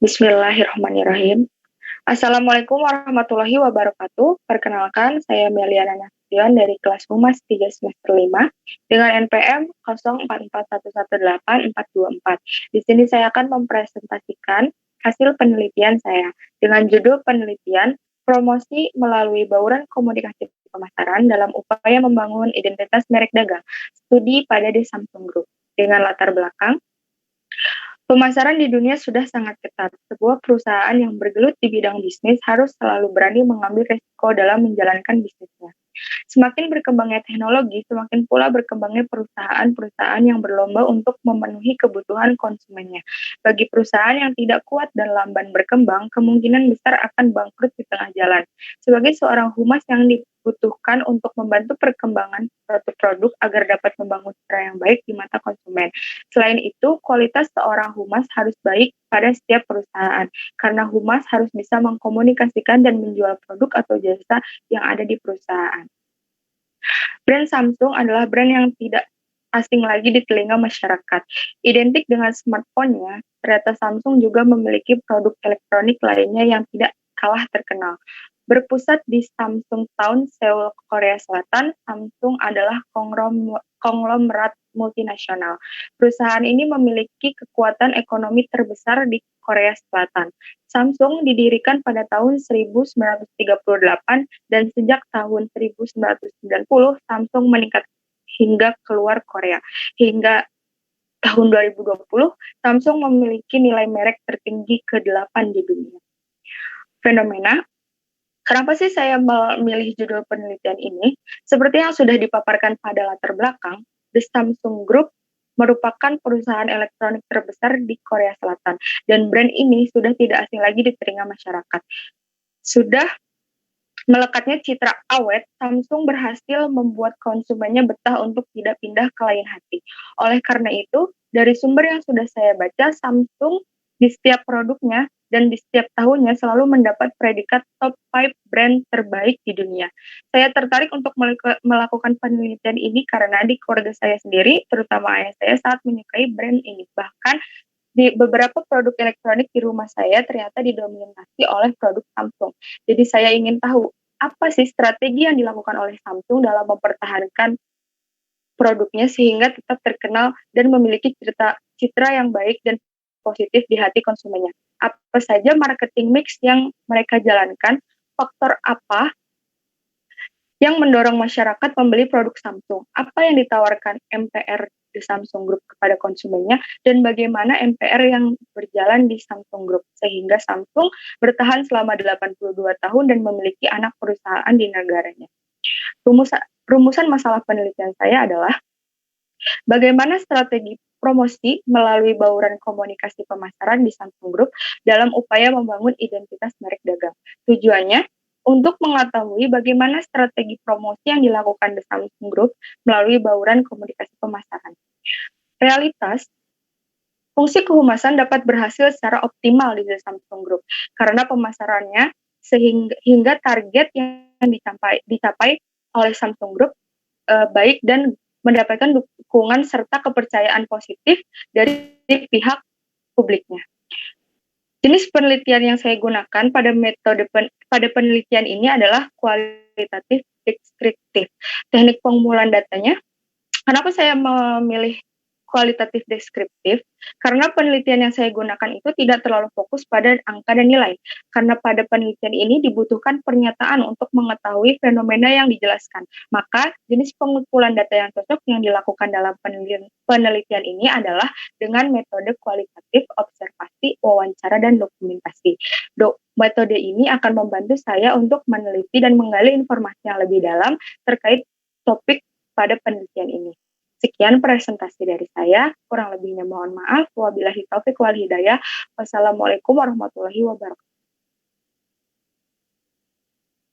Bismillahirrahmanirrahim. Assalamualaikum warahmatullahi wabarakatuh. Perkenalkan, saya Meliana Nasution dari kelas Humas 3 semester 5 dengan NPM 0441184424. Di sini saya akan mempresentasikan hasil penelitian saya dengan judul penelitian promosi melalui bauran komunikasi pemasaran dalam upaya membangun identitas merek dagang. Studi pada The Samsung Group dengan latar belakang pemasaran di dunia sudah sangat ketat. Sebuah perusahaan yang bergelut di bidang bisnis harus selalu berani mengambil resiko dalam menjalankan bisnisnya. Semakin berkembangnya teknologi, semakin pula berkembangnya perusahaan-perusahaan yang berlomba untuk memenuhi kebutuhan konsumennya. Bagi perusahaan yang tidak kuat dan lamban berkembang, kemungkinan besar akan bangkrut di tengah jalan. Sebagai seorang humas yang dibutuhkan untuk membantu perkembangan suatu produk agar dapat membangun citra yang baik di mata konsumen. Selain itu, kualitas seorang humas harus baik pada setiap perusahaan, karena humas harus bisa mengkomunikasikan dan menjual produk atau jasa yang ada di perusahaan. Brand Samsung adalah brand yang tidak asing lagi di telinga masyarakat. Identik dengan smartphone-nya, ternyata Samsung juga memiliki produk elektronik lainnya yang tidak kalah terkenal. Berpusat di Samsung Town, Seoul, Korea Selatan, Samsung adalah konglomerat multinasional. Perusahaan ini memiliki kekuatan ekonomi terbesar di Korea Selatan. Samsung didirikan pada tahun 1938 dan sejak tahun 1990 Samsung meningkat hingga keluar Korea. Hingga tahun 2020, Samsung memiliki nilai merek tertinggi ke-8 di dunia. Fenomena. Kenapa sih saya memilih judul penelitian ini? Seperti yang sudah dipaparkan pada latar belakang, The Samsung Group merupakan perusahaan elektronik terbesar di Korea Selatan, dan brand ini sudah tidak asing lagi di telinga masyarakat. Sudah melekatnya citra awet, Samsung berhasil membuat konsumennya betah untuk tidak pindah ke lain hati. Oleh karena itu, dari sumber yang sudah saya baca, Samsung di setiap produknya dan di setiap tahunnya selalu mendapat predikat top 5 brand terbaik di dunia. Saya tertarik untuk melakukan penelitian ini karena di keluarga saya sendiri, terutama ayah saya, sangat menyukai brand ini. Bahkan di beberapa produk elektronik di rumah saya ternyata didominasi oleh produk Samsung. Jadi saya ingin tahu, apa sih strategi yang dilakukan oleh Samsung dalam mempertahankan produknya sehingga tetap terkenal dan memiliki citra yang baik dan positif di hati konsumennya. Apa saja marketing mix yang mereka jalankan, faktor apa yang mendorong masyarakat membeli produk Samsung, apa yang ditawarkan MPR di Samsung Group kepada konsumennya, dan bagaimana MPR yang berjalan di Samsung Group, sehingga Samsung bertahan selama 82 tahun dan memiliki anak perusahaan di negaranya. Rumusan masalah penelitian saya adalah bagaimana strategi promosi melalui bauran komunikasi pemasaran di Samsung Group dalam upaya membangun identitas merek dagang. Tujuannya untuk mengetahui bagaimana strategi promosi yang dilakukan di Samsung Group melalui bauran komunikasi pemasaran. Realitas, fungsi kehumasan dapat berhasil secara optimal di Samsung Group karena pemasarannya hingga target yang dicapai oleh Samsung Group baik dan mendapatkan dukungan serta kepercayaan positif dari pihak publiknya. Jenis penelitian yang saya gunakan pada penelitian ini adalah kualitatif deskriptif. Teknik pengumpulan datanya, kenapa saya memilih kualitatif deskriptif? Karena penelitian yang saya gunakan itu tidak terlalu fokus pada angka dan nilai. Karena pada penelitian ini dibutuhkan pernyataan untuk mengetahui fenomena yang dijelaskan. Maka jenis pengumpulan data yang cocok yang dilakukan dalam penelitian ini adalah dengan metode kualitatif, observasi, wawancara, dan dokumentasi. Metode ini akan membantu saya untuk meneliti dan menggali informasi yang lebih dalam terkait topik pada penelitian ini. Sekian presentasi dari saya, kurang lebihnya mohon maaf. Wabillahi taufiq wal hidayah. Wassalamualaikum warahmatullahi wabarakatuh.